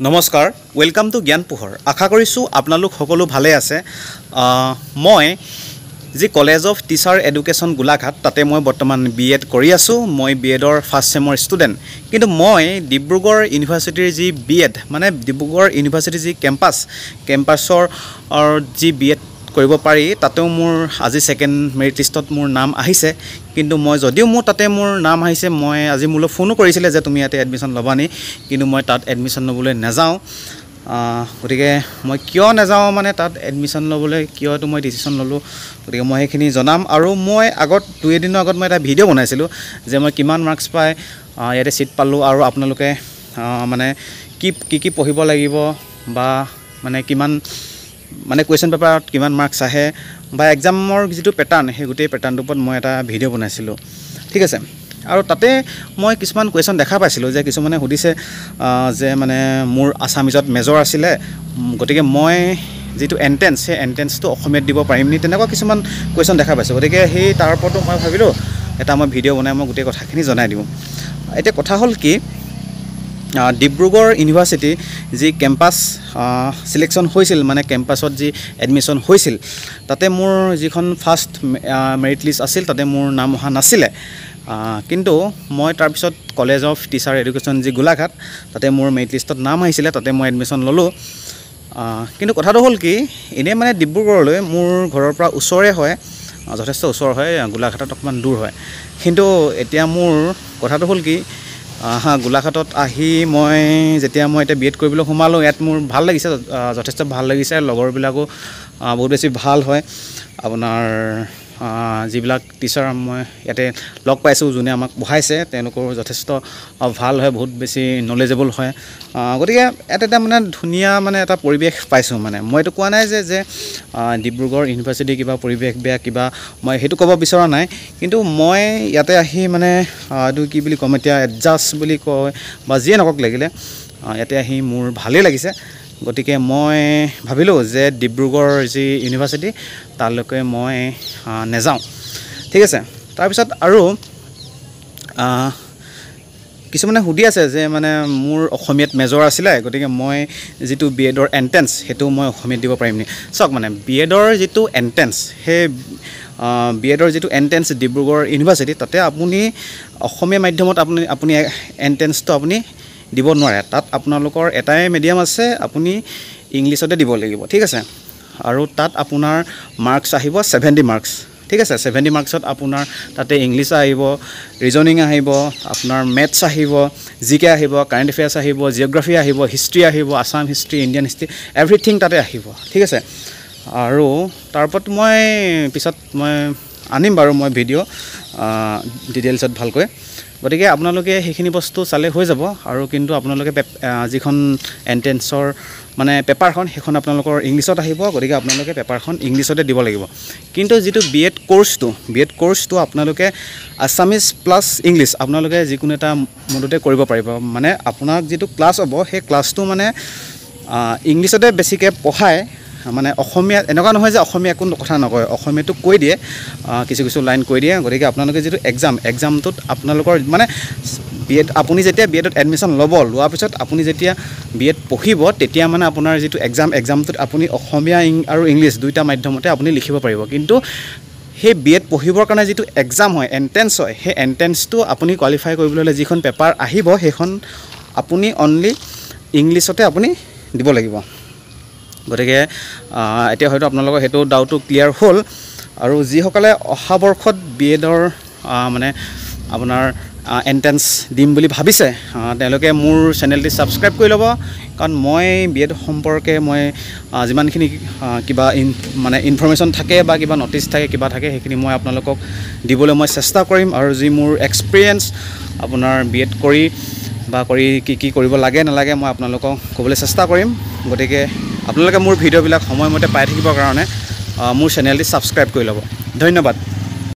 নমস্কাৰ welcome to জ্ঞান পোহৰ আশা কৰিছোঁ আপোনালোক সকলো ভালে আছে মই যি college of teacher education Golaghat তাতে মই বৰ্তমান বিএড কৰি আছোঁ মই বিএডৰ ফাৰ্ষ্ট চেমৰ ষ্টুডেণ্ট কিন্তু মই ডিব্ৰুগড় ইউনিভাৰ্চিটিৰ যি বিএড মানে ডিব্ৰুগড় ইউনিভাৰ্চিটিৰ যি কেম্পাছৰ যি বিএড কৰিব পাৰি তাতেও মোৰ আজি সেকেন্ড মেৰিট লিষ্টত মোৰ নাম আহিছে কিন্তু মই যদিও মোৰ তাতে মোৰ নাম আহিছে মই আজি মোলৈ ফোনো কৰিছিলে যে তুমি ইয়াতে এডমিশ্যন ল'বানি কিন্তু মই তাত এডমিশ্যন ল'বলৈ নাযাওঁ গতিকে মই কিয় নাযাওঁ মানে তাত এডমিশ্যন ল'বলৈ কিয়টো মই ডিচিশ্যন ল'লোঁ গতিকে মই সেইখিনি জনাম আৰু মই আগত 2 দিনৰ আগত মই এটা ভিডিঅ' বনাইছিলোঁ যে মই কিমান মাৰ্কছ পাই ইয়াতে সিট পালোঁ আৰু আপোনালোকে মানে কি পঢ়িব লাগিব বা মানে কিমান মানে কুৱেশ্যন পেপাৰত কিমান মাৰ্কছ আহে বা এক্সামৰ যিটো পেটাৰ্ণ সেই গোটেই পেটাৰ্ণটোৰ ওপৰত মই এটা ভিডিঅ' বনাইছিলোঁ ঠিক আছে আৰু তাতে মই কিছুমান কুৱেশ্যন দেখা পাইছিলোঁ যে কিছুমানে সুধিছে যে মানে মোৰ আছামিজত মেজৰ আছিলে গতিকে মই যিটো এণ্ট্ৰেন্স সেই এণ্ট্ৰেন্সটো অসমীয়াত দিব পাৰিমনি তেনেকুৱা কিছুমান কুৱেশ্যন দেখা পাইছোঁ গতিকে সেই তাৰ ওপৰতো মই ভাবিলোঁ এটা মই ভিডিঅ' বনাই মই গোটেই কথাখিনি জনাই দিওঁ এতিয়া কথা হ'ল কি ডিব্ৰুগড় ইউনিভাৰ্চিটি যি কেম্পাছ সিলেকশ্যন হৈছিল মানে কেম্পাছত যি এডমিশ্যন হৈছিল তাতে মোৰ যিখন ফাৰ্ষ্ট মেৰিট লিষ্ট আছিল তাতে মোৰ নাম অহা নাছিলে কিন্তু মই তাৰপিছত কলেজ অফ টিচাৰ এডুকেশ্যন যি গোলাঘাট তাতে মোৰ মেৰিট লিষ্টত নাম আহিছিলে তাতে মই এডমিশ্যন ল'লোঁ কিন্তু কথাটো হ'ল কি এনেই মানে ডিব্ৰুগড়লৈ মোৰ ঘৰৰ পৰা ওচৰে হয় যথেষ্ট ওচৰ হয় গোলাঘাটত অকণমান দূৰ হয় কিন্তু এতিয়া মোৰ কথাটো হ'ল কি গোলাঘাটত আহি মই যেতিয়া মই এতিয়া বিএড কৰিবলৈ সোমালোঁ ইয়াত মোৰ ভাল লাগিছে যথেষ্ট ভাল লাগিছে লগৰবিলাকো বহুত বেছি ভাল হয় আপোনাৰ যিবিলাক টিচাৰ মই ইয়াতে লগ পাইছোঁ যোনে আমাক পঢ়াইছে তেওঁলোকৰ যথেষ্ট ভাল হয় বহুত বেছি নলেজেবল হয় গতিকে ইয়াত এটা মানে ধুনীয়া মানে এটা পৰিৱেশ পাইছোঁ মানে মই এইটো কোৱা নাই যে ডিব্ৰুগড় ইউনিভাৰ্চিটি কিবা পৰিৱেশ বেয়া কিবা মই সেইটো ক'ব বিচৰা নাই কিন্তু মই ইয়াতে আহি মানে এইটো কি বুলি ক'ম এতিয়া এডজাষ্ট বুলি কয় বা যিয়ে নকওক লাগিলে ইয়াতে আহি মোৰ ভালেই লাগিছে গতিকে মই ভাবিলোঁ যে ডিব্ৰুগড় যি ইউনিভাৰ্চিটি তালৈকে মই নেযাওঁ ঠিক আছে তাৰপিছত আৰু কিছুমানে সুধি আছে যে মানে মোৰ অসমীয়াত মেজৰ আছিলে গতিকে মই যিটো বিএডৰ এণ্ট্ৰেন্স সেইটো মই অসমীয়াত দিব পাৰিমনি চাওক মানে বিএডৰ যিটো এণ্ট্ৰেন্স সেই বিএডৰ যিটো এণ্ট্ৰেন্স ডিব্ৰুগড় ইউনিভাৰ্চিটি তাতে আপুনি অসমীয়া মাধ্যমত আপুনি এণ্ট্ৰেন্সটো আপুনি দিব নোৱাৰে তাত আপোনালোকৰ এটাই মিডিয়াম আছে আপুনি ইংলিছতে দিব লাগিব ঠিক আছে আৰু তাত আপোনাৰ মাৰ্কছ আহিব 70 মাৰ্কছ ঠিক আছে 70 মাৰ্কছত আপোনাৰ তাতে ইংলিছ আহিব ৰিজনিং আহিব আপোনাৰ মেথছ আহিব জিকে আহিব কাৰেণ্ট এফেয়াৰ্ছ আহিব জিঅ'গ্ৰাফি আহিব হিষ্ট্ৰী আহিব Assam history Indian history everything তাতে আহিব ঠিক আছে আৰু তাৰ ওপৰত মই পিছত মই আনিম বাৰু মই ভিডিঅ' ডিটেইলছত ভালকৈ গতিকে আপোনালোকে সেইখিনি বস্তু চালে হৈ যাব আৰু কিন্তু আপোনালোকে যিখন এণ্ট্ৰেন্সৰ মানে পেপাৰখন সেইখন আপোনালোকৰ ইংলিছত আহিব গতিকে আপোনালোকে পেপাৰখন ইংলিছতে দিব লাগিব কিন্তু যিটো বিএড কোৰ্চটো আপোনালোকে আছামিজ প্লাছ ইংলিছ আপোনালোকে যিকোনো এটা মোডতে কৰিব পাৰিব মানে আপোনাক যিটো ক্লাছ হ'ব সেই ক্লাছটো মানে ইংলিছতে বেছিকৈ পঢ়ায় মানে অসমীয়া এনেকুৱা নহয় যে অসমীয়া একো কথা নকয় অসমীয়াটো কৈ দিয়ে কিছু লাইন কৈ দিয়ে গতিকে আপোনালোকে যিটো এক্সামটোত আপোনালোকৰ মানে বিএড আপুনি যেতিয়া বিএডত এডমিশ্যন লোৱাৰ পিছত আপুনি যেতিয়া বিএড পঢ়িব তেতিয়া মানে আপোনাৰ যিটো এক্সামটোত আপুনি অসমীয়া আৰু ইংলিছ দুইটা মাধ্যমতে আপুনি লিখিব পাৰিব কিন্তু সেই বিএড পঢ়িবৰ কাৰণে যিটো এক্সাম হয় এণ্ট্ৰেন্স হয় সেই এণ্ট্ৰেন্সটো আপুনি কোৱালিফাই কৰিবলৈ হ'লে যিখন পেপাৰ আহিব সেইখন আপুনি অনলি ইংলিছতে আপুনি দিব লাগিব গতিকে এতিয়া হয়তো আপোনালোকৰ সেইটো ডাউটটো ক্লিয়াৰ হ'ল আৰু যিসকলে অহা বৰ্ষত বিএডৰ মানে আপোনাৰ এণ্ট্ৰেন্স দিম বুলি ভাবিছে তেওঁলোকে মোৰ চেনেলটি ছাবস্ক্ৰাইব কৰি ল'ব কাৰণ মই বিএড সম্পৰ্কে মই যিমানখিনি কিবা মানে ইনফৰমেশ্যন থাকে বা কিবা নটিচ থাকে কিবা থাকে সেইখিনি মই আপোনালোকক দিবলৈ মই চেষ্টা কৰিম আৰু যি মোৰ এক্সপিৰিয়েঞ্চ আপোনাৰ বিএড কৰি কি কৰিব লাগে নালাগে মই আপোনালোকক ক'বলৈ চেষ্টা কৰিম গতিকে আপোনালোকে মোৰ ভিডিঅ'বিলাক সময়মতে পাই থাকিবৰ কাৰণে মোৰ চেনেলটি ছাবস্ক্ৰাইব কৰি ল'ব ধন্যবাদ